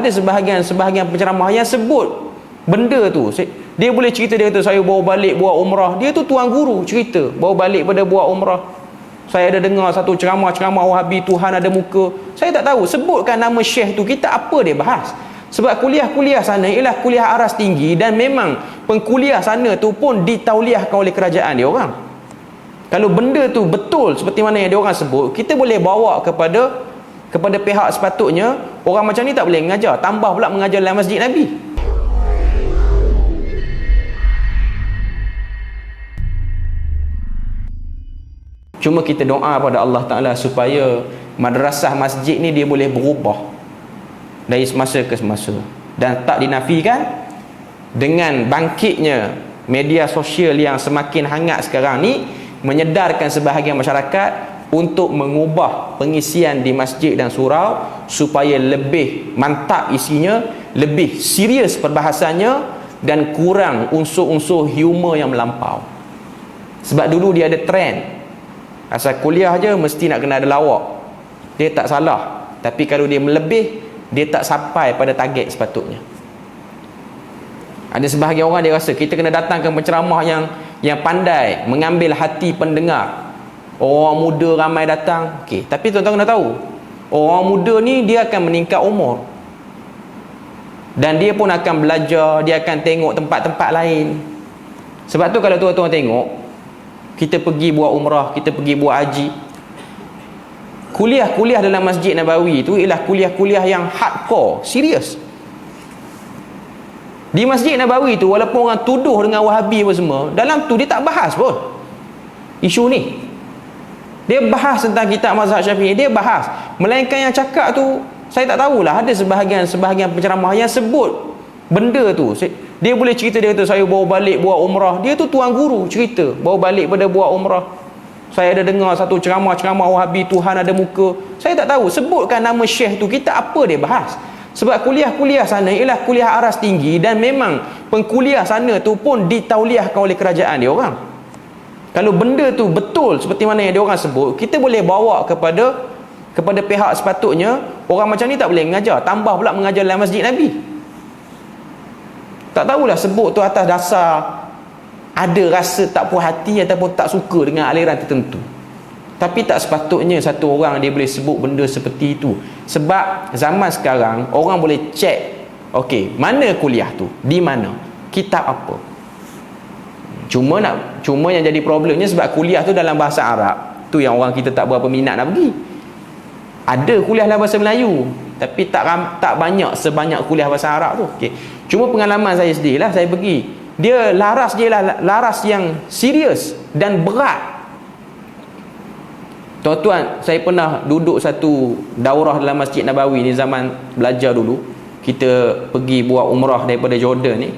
tahulah ada sebahagian penceramah yang sebut benda tu. Dia boleh cerita, dia kata saya bawa balik buat umrah. Dia tu tuan guru cerita bawa balik pada buat umrah. Saya ada dengar satu ceramah Wahabi Tuhan ada muka. Saya tak tahu, sebutkan nama syekh tu, kita apa dia bahas. Sebab kuliah-kuliah sana ialah kuliah aras tinggi, dan memang pengkuliah sana tu pun ditauliahkan oleh kerajaan dia orang. Kalau benda tu betul seperti mana yang dia orang sebut, kita boleh bawa kepada pihak sepatutnya. Orang macam ni tak boleh mengajar, tambah pula mengajar dalam masjid Nabi. Cuma kita doa pada Allah Ta'ala supaya madrasah masjid ni dia boleh berubah dari semasa ke semasa, dan tak dinafikan dengan bangkitnya media sosial yang semakin hangat sekarang ni, menyedarkan sebahagian masyarakat untuk mengubah pengisian di masjid dan surau supaya lebih mantap isinya, lebih serius perbahasannya, dan kurang unsur-unsur humor yang melampau. Sebab dulu dia ada trend, asal kuliah je mesti nak kena ada lawak. Dia tak salah, tapi kalau dia melebih, dia tak sampai pada target sepatutnya. Ada sebahagian orang dia rasa kita kena datangkan penceramah yang pandai mengambil hati pendengar. Orang muda ramai datang, okey, tapi tuan-tuan kena tahu, orang muda ni dia akan meningkat umur, dan dia pun akan belajar, dia akan tengok tempat-tempat lain. Sebab tu kalau tuan-tuan tengok, kita pergi buat umrah, kita pergi buat haji, kuliah-kuliah dalam Masjid Nabawi tu ialah kuliah-kuliah yang hardcore, serius. Di Masjid Nabawi tu, walaupun orang tuduh dengan Wahabi apa semua, dalam tu dia tak bahas pun isu ni. Dia bahas tentang kitab mazhab Syafi'i, dia bahas. Melainkan yang cakap tu, saya tak tahulah, ada sebahagian penceramah yang sebut benda tu. Dia boleh cerita, dia kata saya bawa balik buat umrah. Dia tu tuan guru cerita bawa balik pada buat umrah. Saya ada dengar satu ceramah Wahabi Tuhan ada muka. Saya tak tahu, sebutkan nama syekh tu, kita apa dia bahas. Sebab kuliah-kuliah sana ialah kuliah aras tinggi, dan memang pengkuliah sana tu pun ditauliahkan oleh kerajaan dia orang. Kalau benda tu betul seperti mana yang dia orang sebut, kita boleh bawa kepada pihak sepatutnya. Orang macam ni tak boleh mengajar, tambah pula mengajar dalam masjid Nabi. Tak tahulah sebut tu atas dasar ada rasa tak puas hati ataupun tak suka dengan aliran tertentu. Tapi tak sepatutnya satu orang dia boleh sebut benda seperti itu. Sebab zaman sekarang orang boleh cek, okey, mana kuliah tu, di mana, kitab apa. Cuma yang jadi problemnya, sebab kuliah tu dalam bahasa Arab, tu yang orang kita tak berapa minat nak pergi. Ada kuliah dalam bahasa Melayu, tapi tak banyak sebanyak kuliah bahasa Arab tu. Okey. Cuma pengalaman saya sendiri lah, saya pergi. Dia laras yang serius dan berat. Tuan-tuan, saya pernah duduk satu daurah dalam Masjid Nabawi ni zaman belajar dulu. Kita pergi buat umrah daripada Jordan ni.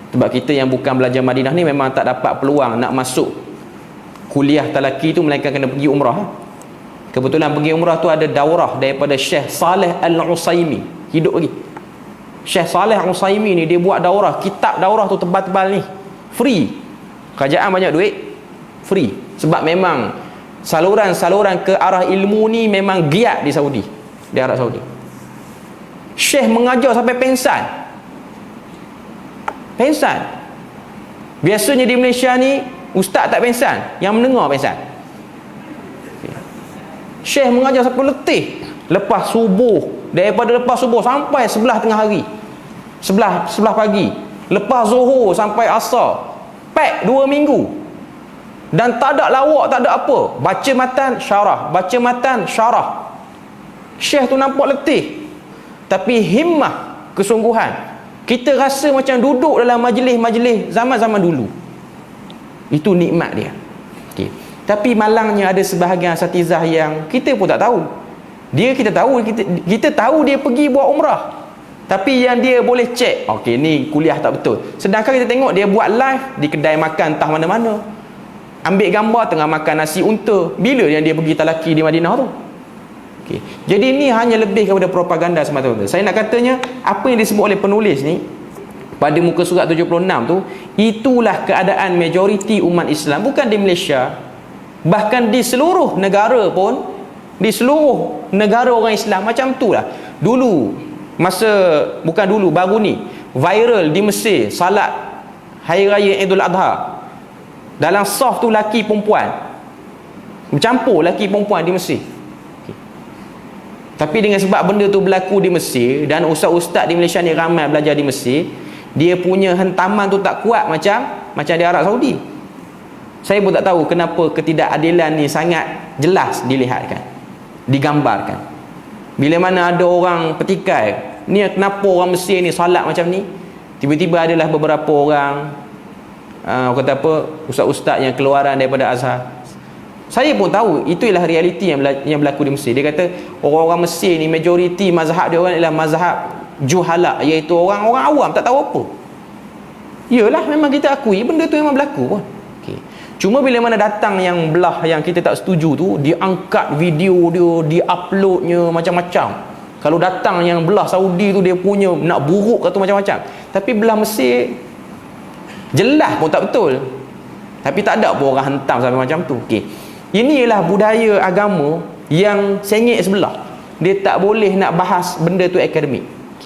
Sebab kita yang bukan belajar Madinah ni memang tak dapat peluang nak masuk kuliah talaki tu, melainkan kena pergi umrah. Kebetulan pergi umrah tu ada daurah daripada Syekh Saleh Al-Usaimi, hidup lagi. Syekh Saleh Al-Usaimi ni dia buat daurah, kitab daurah tu tebal-tebal ni, free. Kerajaan banyak duit, free. Sebab memang saluran-saluran ke arah ilmu ni memang giat di Saudi, di Arab Saudi. Syekh mengajar sampai pensan. Biasanya di Malaysia ni ustaz tak pensan, yang mendengar pensan. Syekh mengajar sampai letih, lepas subuh, daripada lepas subuh sampai sebelah tengah hari, sebelah pagi, lepas zuhur sampai asar, pack 2 minggu, dan tak ada lawak, tak ada apa, baca matan syarah. Syekh tu nampak letih, tapi himmah, kesungguhan. Kita rasa macam duduk dalam majlis-majlis zaman-zaman dulu. Itu nikmat dia. Okay. Tapi malangnya ada sebahagian asatizah yang kita pun tak tahu. Kita tahu dia pergi buat umrah, tapi yang dia boleh cek, okey, ni kuliah tak betul. Sedangkan kita tengok dia buat live di kedai makan entah mana-mana, ambil gambar tengah makan nasi unta. Bila yang dia pergi talaki di Madinah tu? Okay. Jadi ini hanya lebih kepada propaganda semata-mata. Saya nak katanya, apa yang disebut oleh penulis ni pada muka surat 76 tu, itulah keadaan majoriti umat Islam, bukan di Malaysia, bahkan di seluruh negara pun, di seluruh negara orang Islam macam tu lah. Dulu masa bukan dulu, baru ni viral di Mesir salat hari raya Idul Adha. Dalam saf tu laki perempuan bercampur, laki perempuan di Mesir. Tapi dengan sebab benda tu berlaku di Mesir dan ustaz-ustaz di Malaysia ni ramai belajar di Mesir, dia punya hentaman tu tak kuat macam di Arab Saudi. Saya pun tak tahu kenapa ketidakadilan ni sangat jelas dilihatkan, digambarkan. Bila mana ada orang petikai, ni kenapa orang Mesir ni salat macam ni? Tiba-tiba adalah beberapa orang kata apa, ustaz-ustaz yang keluaran daripada Azhar. Saya pun tahu itulah realiti yang berlaku di Mesir. Dia kata orang-orang Mesir ni majoriti mazhab dia orang ialah mazhab juhala, iaitu orang-orang awam tak tahu apa. Yalah, memang kita akui benda tu memang berlaku pun. Okay. Cuma bila mana datang yang belah yang kita tak setuju tu, dia angkat video dia, dia uploadnya macam-macam. Kalau datang yang belah Saudi tu, dia punya nak buruk atau macam-macam. Tapi belah Mesir jelas pun tak betul. Tapi tak ada pun orang hentam sampai macam tu. Okey. Inilah budaya agama yang sengit sebelah. Dia tak boleh nak bahas benda tu akademik.